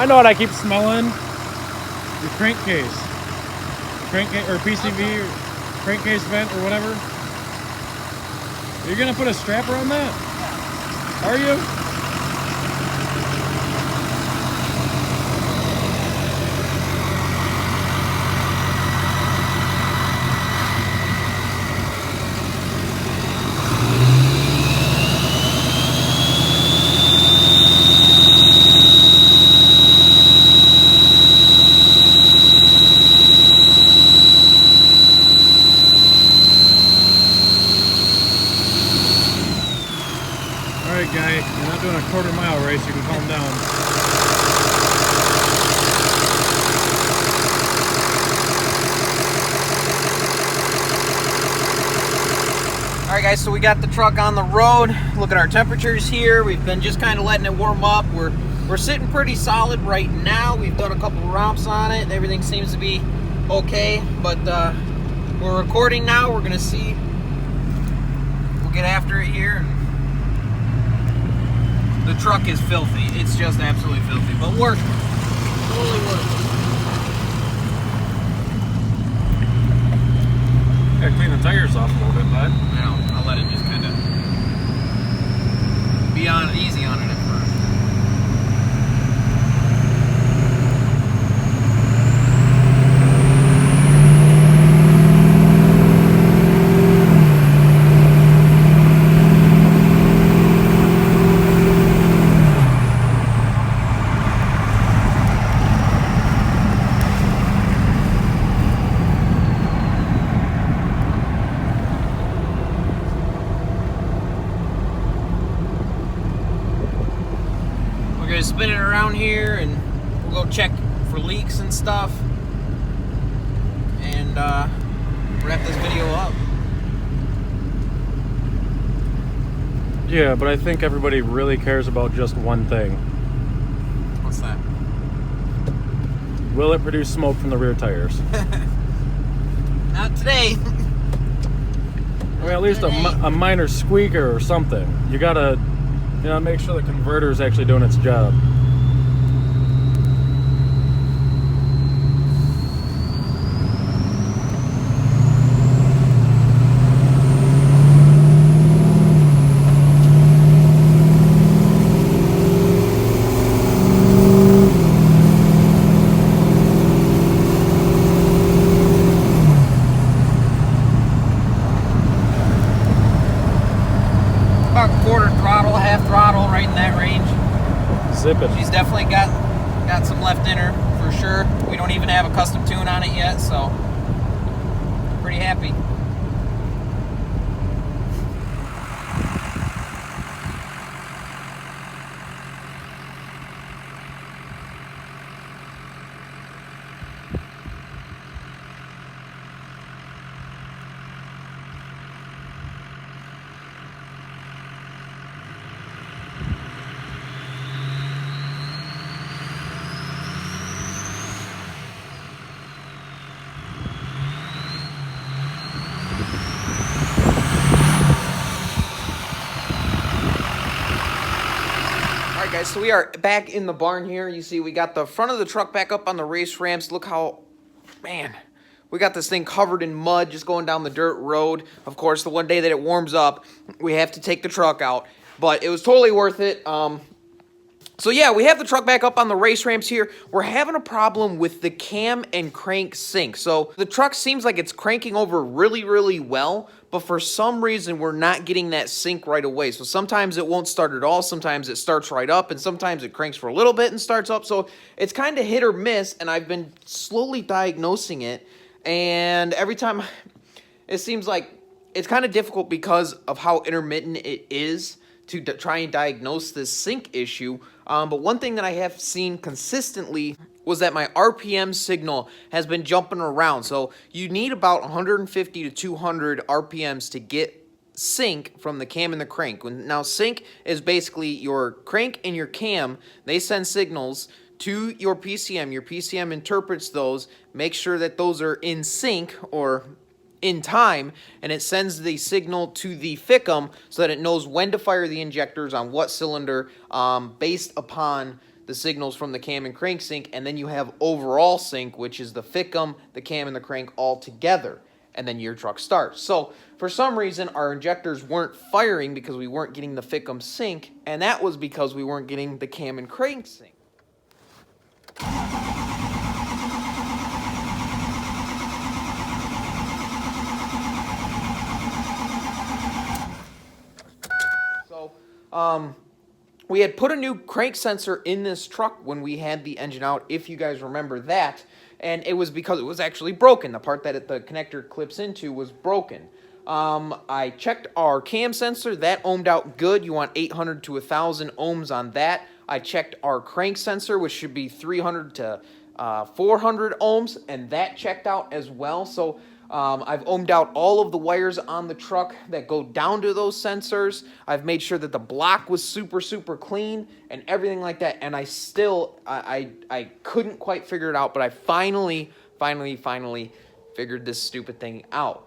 I know what I keep smelling. Your crankcase. Crankcase or PCV or crankcase vent or whatever. You're gonna put a strap around that? Are you? Alright guy, you're not doing a quarter-mile race, you can calm down. Alright guys, so we got the truck on the road. Look at our temperatures here. We've been just kind of letting it warm up. We're sitting pretty solid right now. We've done a couple romps on it. Everything seems to be okay, but we're recording now. We're gonna see. We'll get after it here. The truck is filthy. It's just absolutely filthy, but worth it. Totally worth it. Yeah, clean the tires off a little bit, bud. No, I'll let it just kind of be easy on it at first. Spin it around here and we'll go check for leaks and stuff and wrap this video up. Yeah, but I think everybody really cares about just one thing. What's that? Will it produce smoke from the rear tires? Not today. I mean, at least a minor squeaker or something. You gotta, make sure the converter's actually doing its job. Zip it. She's definitely got some left in her for sure. We don't even have a custom tune on it yet, so pretty happy. Guys, so we are back in the barn here. You see we got the front of the truck back up on the race ramps. Look how, man, we got this thing covered in mud just going down the dirt road. Of course, the one day that it warms up, we have to take the truck out, but it was totally worth it. So yeah, we have the truck back up on the race ramps here. We're having a problem with the cam and crank sync. So the truck seems like it's cranking over really, really well, but for some reason we're not getting that sync right away. So sometimes it won't start at all, sometimes it starts right up, and sometimes it cranks for a little bit and starts up. So it's kind of hit or miss, and I've been slowly diagnosing it, and every time it seems like it's kind of difficult because of how intermittent it is to try and diagnose this sync issue. But one thing that I have seen consistently was that my RPM signal has been jumping around. So you need about 150 to 200 RPMs to get sync from the cam and the crank. Now sync is basically your crank and your cam. They send signals to your PCM. Your PCM interprets those, makes sure that those are in sync or in time, and it sends the signal to the FICM so that it knows when to fire the injectors on what cylinder based upon the signals from the cam and crank sync, and then you have overall sync, which is the FICM, the cam, and the crank all together, and then your truck starts. So for some reason, our injectors weren't firing because we weren't getting the FICM sync, and that was because we weren't getting the cam and crank sync. So, we had put a new crank sensor in this truck when we had the engine out, if you guys remember that, and it was because it was actually broken. The part that the connector clips into was broken. I checked our cam sensor. That ohmed out good. You want 800 to 1,000 ohms on that. I checked our crank sensor, which should be 300 to 400 ohms, and that checked out as well. So I've ohmed out all of the wires on the truck that go down to those sensors. I've made sure that the block was super, super clean and everything like that. And I still, I couldn't quite figure it out, but I finally figured this stupid thing out.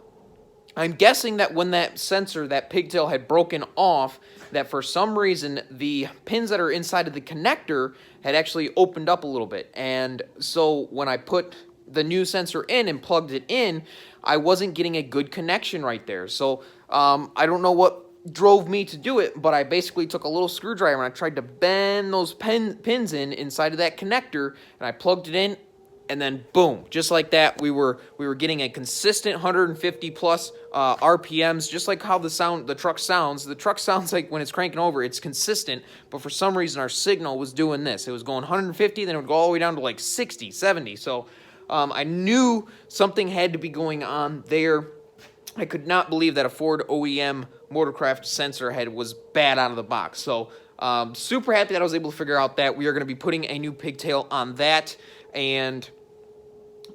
I'm guessing that when that sensor, that pigtail, had broken off, that for some reason the pins that are inside of the connector had actually opened up a little bit. And so when I put the new sensor in and plugged it in, I wasn't getting a good connection right there. So I don't know what drove me to do it, but I basically took a little screwdriver and I tried to bend those pins inside of that connector, and I plugged it in, and then boom, just like that, we were getting a consistent 150 plus RPMs, just like how the truck sounds. The truck sounds like when it's cranking over, it's consistent, but for some reason our signal was doing this. It was going 150, then it would go all the way down to like 60, 70. So I knew something had to be going on there. I could not believe that a Ford OEM Motorcraft sensor head was bad out of the box. So super happy that I was able to figure out that. We are going to be putting a new pigtail on that. And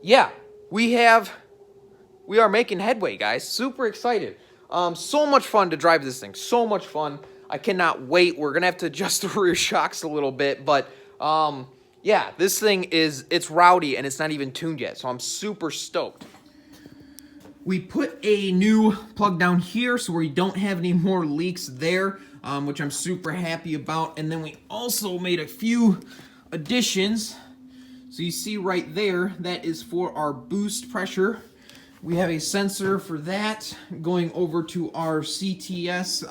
yeah, we are making headway, guys. Super excited. So much fun to drive this thing. So much fun. I cannot wait. We're going to have to adjust the rear shocks a little bit. But yeah, this thing it's rowdy and it's not even tuned yet. So I'm super stoked. We put a new plug down here so we don't have any more leaks there, which I'm super happy about. And then we also made a few additions. So you see right there, that is for our boost pressure. We have a sensor for that going over to our CTS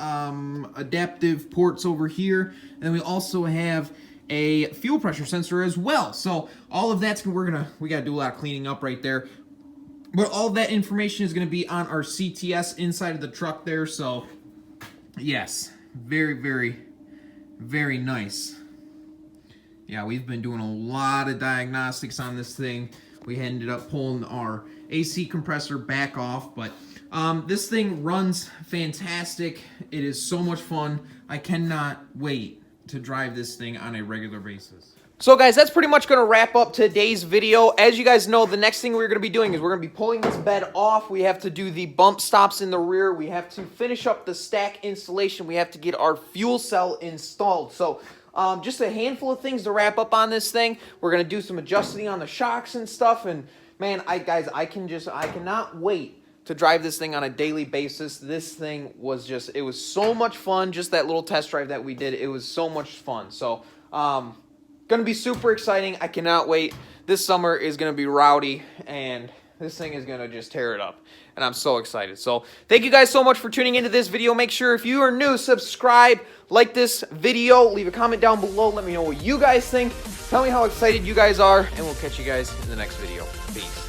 adaptive ports over here. And we also have a fuel pressure sensor as well. So all of that's, we gotta do a lot of cleaning up right there. But all that information is gonna be on our CTS inside of the truck there. So yes, very, very, very nice. Yeah, we've been doing a lot of diagnostics on this thing. We ended up pulling our AC compressor back off, but this thing runs fantastic. It is so much fun. I cannot wait to drive this thing on a regular basis. So guys, that's pretty much going to wrap up today's video. As you guys know, the next thing we're going to be doing is we're going to be pulling this bed off. We have to do the bump stops in the rear. We have to finish up the stack installation. We have to get our fuel cell installed. So just a handful of things to wrap up on this thing. We're going to do some adjusting on the shocks and stuff. And man, I cannot wait to drive this thing on a daily basis. This thing was it was so much fun. Just that little test drive that we did, it was so much fun. So, going to be super exciting. I cannot wait. This summer is going to be rowdy, and this thing is going to just tear it up. And I'm so excited. So thank you guys so much for tuning into this video. Make sure if you are new, subscribe, like this video, leave a comment down below. Let me know what you guys think. Tell me how excited you guys are, and we'll catch you guys in the next video. Peace.